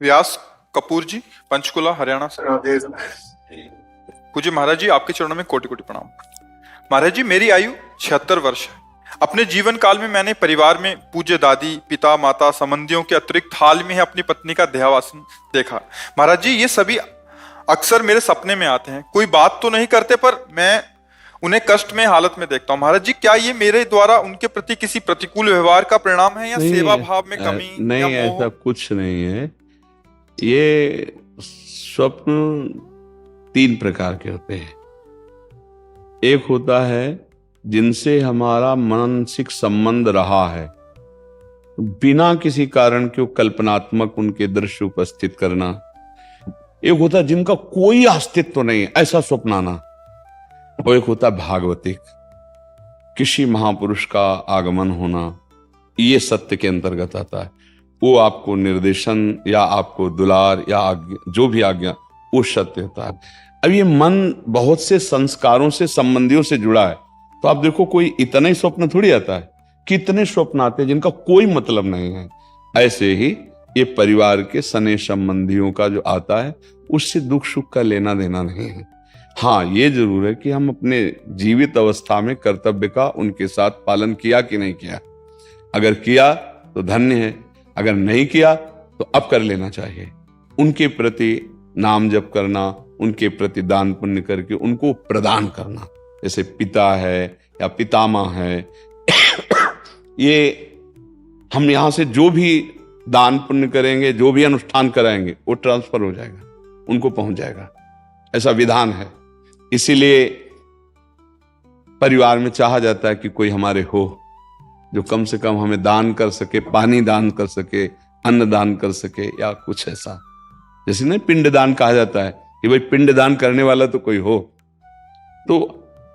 व्यास कपूर जी, पंचकुला, हरियाणा से। पूज्य महाराज जी, आपके चरणों में कोटि कोटि प्रणाम। महाराज जी, मेरी आयु 76 वर्ष है। अपने जीवन काल में मैंने परिवार में पूज्य दादी, पिता, माता, संबंधियों के अतिरिक्त हाल में ही अपनी पत्नी का देहावसान देखा। महाराज जी, ये सभी अक्सर मेरे सपने में आते हैं। कोई बात तो नहीं करते, पर मैं उन्हें कष्ट में हालत में देखता हूँ। महाराज जी, क्या ये मेरे द्वारा उनके प्रति किसी प्रतिकूल व्यवहार का परिणाम है, या नहीं, सेवा भाव में कमी, नहीं, या मोह? ऐसा कुछ नहीं है। ये स्वप्न तीन प्रकार के होते हैं। एक होता है जिनसे हमारा मानसिक संबंध रहा है, बिना किसी कारण के कल्पनात्मक उनके दृश्य उपस्थित करना। एक होता है जिनका कोई अस्तित्व नहीं, ऐसा स्वप्न आना। और एक होता है भागवतिक, किसी महापुरुष का आगमन होना। ये सत्य के अंतर्गत आता है। वो आपको निर्देशन या आपको दुलार या आज्ञा, जो भी आज्ञा, वो सत्य होता है। अब ये मन बहुत से संस्कारों से, संबंधियों से जुड़ा है, तो आप देखो कोई इतना ही स्वप्न थोड़ी आता है, कितने स्वप्न आते हैं जिनका कोई मतलब नहीं है। ऐसे ही ये परिवार के सने संबंधियों का जो आता है, उससे दुख सुख का लेना देना नहीं है। हाँ, ये जरूर है कि हम अपने जीवित अवस्था में कर्तव्य का उनके साथ पालन किया कि नहीं किया। अगर किया तो धन्य है, अगर नहीं किया तो अब कर लेना चाहिए। उनके प्रति नाम जप करना, उनके प्रति दान पुण्य करके उनको प्रदान करना। जैसे पिता है या पितामह है, ये हम यहां से जो भी दान पुण्य करेंगे, जो भी अनुष्ठान कराएंगे, वो ट्रांसफर हो जाएगा, उनको पहुंच जाएगा। ऐसा विधान है। इसीलिए परिवार में चाहा जाता है कि कोई हमारे हो जो कम से कम हमें दान कर सके, पानी दान कर सके, अन्न दान कर सके, या कुछ ऐसा। जैसे नहीं पिंड दान कहा जाता है कि भाई पिंड दान करने वाला तो कोई हो। तो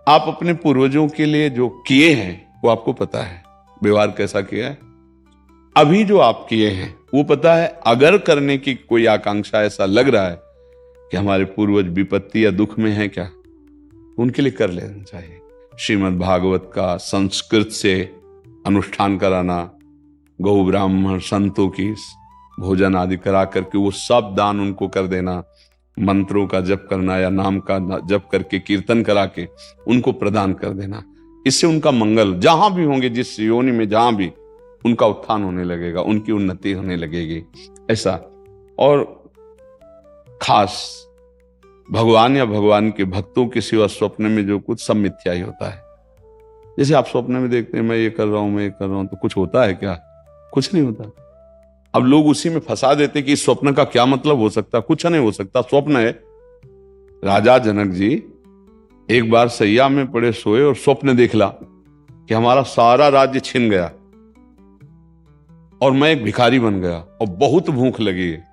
आप अपने पूर्वजों के लिए जो किए हैं वो आपको पता है, व्यवहार कैसा किया है। अभी जो आप किए हैं वो पता है। अगर करने की कोई आकांक्षा ऐसा लग रहा है कि हमारे पूर्वज विपत्ति या दुख में है क्या, उनके लिए कर लेना चाहिए। श्रीमद् भागवत का संस्कृत से अनुष्ठान कराना, गौ ब्राह्मण संतों की भोजन आदि करा करके वो सब दान उनको कर देना, मंत्रों का जप करना या नाम का जप करके कीर्तन करा के उनको प्रदान कर देना। इससे उनका मंगल, जहां भी होंगे, जिस योनि में जहां भी, उनका उत्थान होने लगेगा, उनकी उन्नति होने लगेगी। ऐसा। और खास भगवान या भगवान के भक्तों के सिवा स्वप्न में जो कुछ, सब मिथ्या ही होता है। जैसे आप स्वप्न में देखते हैं मैं ये कर रहा हूं, मैं ये कर रहा हूं, तो कुछ होता है क्या? कुछ नहीं होता। अब लोग उसी में फंसा देते कि इस स्वप्न का क्या मतलब हो सकता। कुछ नहीं हो सकता, स्वप्न है। राजा जनक जी एक बार सैया में पड़े सोए और स्वप्न देखला कि हमारा सारा राज्य छिन गया और मैं एक भिखारी बन गया और बहुत भूख लगी है।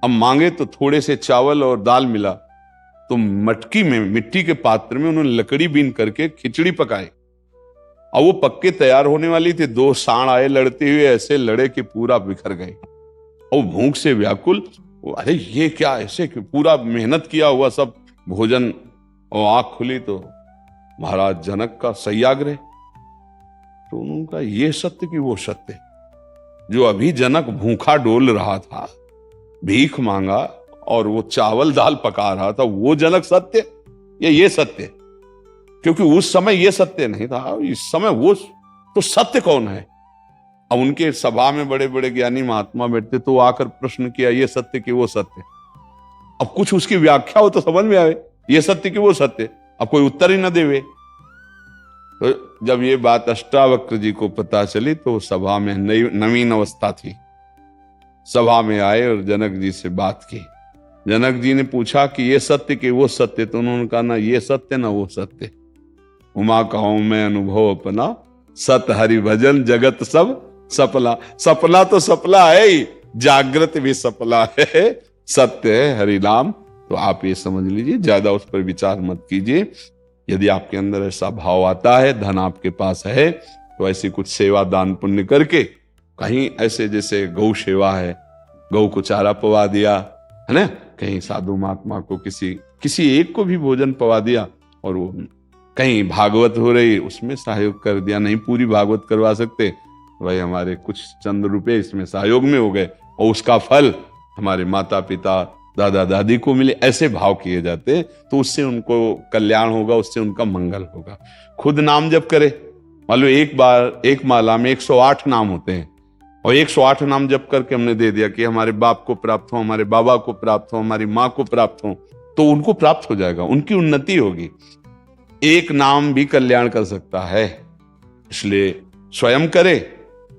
अब मांगे तो थोड़े से चावल और दाल मिला, तो मटकी में, मिट्टी के पात्र में उन्होंने लकड़ी बीन करके खिचड़ी पकाई और वो पक्के तैयार होने वाली थी। दो सांड आए, लड़ते हुए ऐसे लड़े कि पूरा बिखर गए और भूख से व्याकुल। अरे ये क्या, ऐसे पूरा मेहनत किया हुआ सब भोजन, और आंख खुली तो महाराज जनक का सत्याग्रह। तो उनका ये सत्य कि वो सत्य, जो अभी जनक भूखा डोल रहा था, भीख मांगा और वो चावल दाल पका रहा था, वो जनक सत्य या ये सत्य? क्योंकि उस समय ये सत्य नहीं था, इस समय वो तो सत्य कौन है? अब उनके सभा में बड़े बड़े ज्ञानी महात्मा बैठते, तो आकर प्रश्न किया, ये सत्य कि वो सत्य? अब कुछ उसकी व्याख्या हो तो समझ में आवे, ये सत्य कि वो सत्य। अब कोई उत्तर ही ना देवे। तो जब ये बात अष्टावक्र जी को पता चली तो सभा में नवीन अवस्था थी। सभा में आए और जनक जी से बात की। जनक जी ने पूछा कि ये सत्य कि वो सत्य? तो उन्होंने कहा, ना ये सत्य ना वो सत्य। उमा कहूं मैं अनुभव अपना, सत हरि भजन जगत सब सपना। सपना तो सपना है ही, जागृत भी सपना है, सत्य है हरि नाम। तो आप ये समझ लीजिए, ज्यादा उस पर विचार मत कीजिए। यदि आपके अंदर ऐसा भाव आता है, धन आपके पास है, तो ऐसी कुछ सेवा दान पुण्य करके, कहीं ऐसे जैसे गौ सेवा है, गौ को चारा पवा दिया है ना, कहीं साधु महात्मा को किसी एक को भी भोजन पवा दिया, और वो कहीं भागवत हो रही उसमें सहयोग कर दिया। नहीं पूरी भागवत करवा सकते, भाई हमारे कुछ चंद रुपए इसमें सहयोग में हो गए, और उसका फल हमारे माता पिता दादा दादी को मिले, ऐसे भाव किए जाते हैं, तो उससे उनको कल्याण होगा, उससे उनका मंगल होगा। खुद नाम जप करे, मान लो एक माला में 108 नाम होते हैं, और 108 नाम जप करके हमने दे दिया कि हमारे बाप को प्राप्त हो, हमारे बाबा को प्राप्त हो, हमारी माँ को प्राप्त हो, तो उनको प्राप्त हो जाएगा, उनकी उन्नति होगी। एक नाम भी कल्याण कर सकता है, इसलिए स्वयं करे,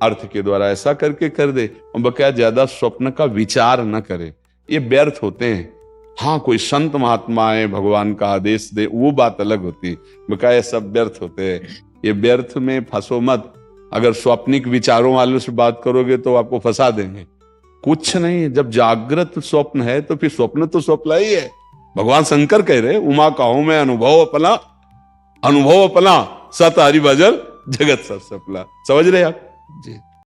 अर्थ के द्वारा ऐसा करके कर दे, और बकाया ज्यादा स्वप्न का विचार न करे, ये व्यर्थ होते हैं। हाँ, कोई संत महात्मा है, भगवान का आदेश दे, वो बात अलग होती है, बकाया सब व्यर्थ होते हैं। ये व्यर्थ में फंसो मत। अगर स्वप्निक विचारों वालों से बात करोगे तो आपको फंसा देंगे। कुछ नहीं, जब जागृत स्वप्न है तो फिर स्वप्न तो स्वप्न ही है। भगवान शंकर कह रहे, उमा कहूं मैं अनुभव अपना सत हरि भजन जगत सब सफला। समझ रहे आप जी।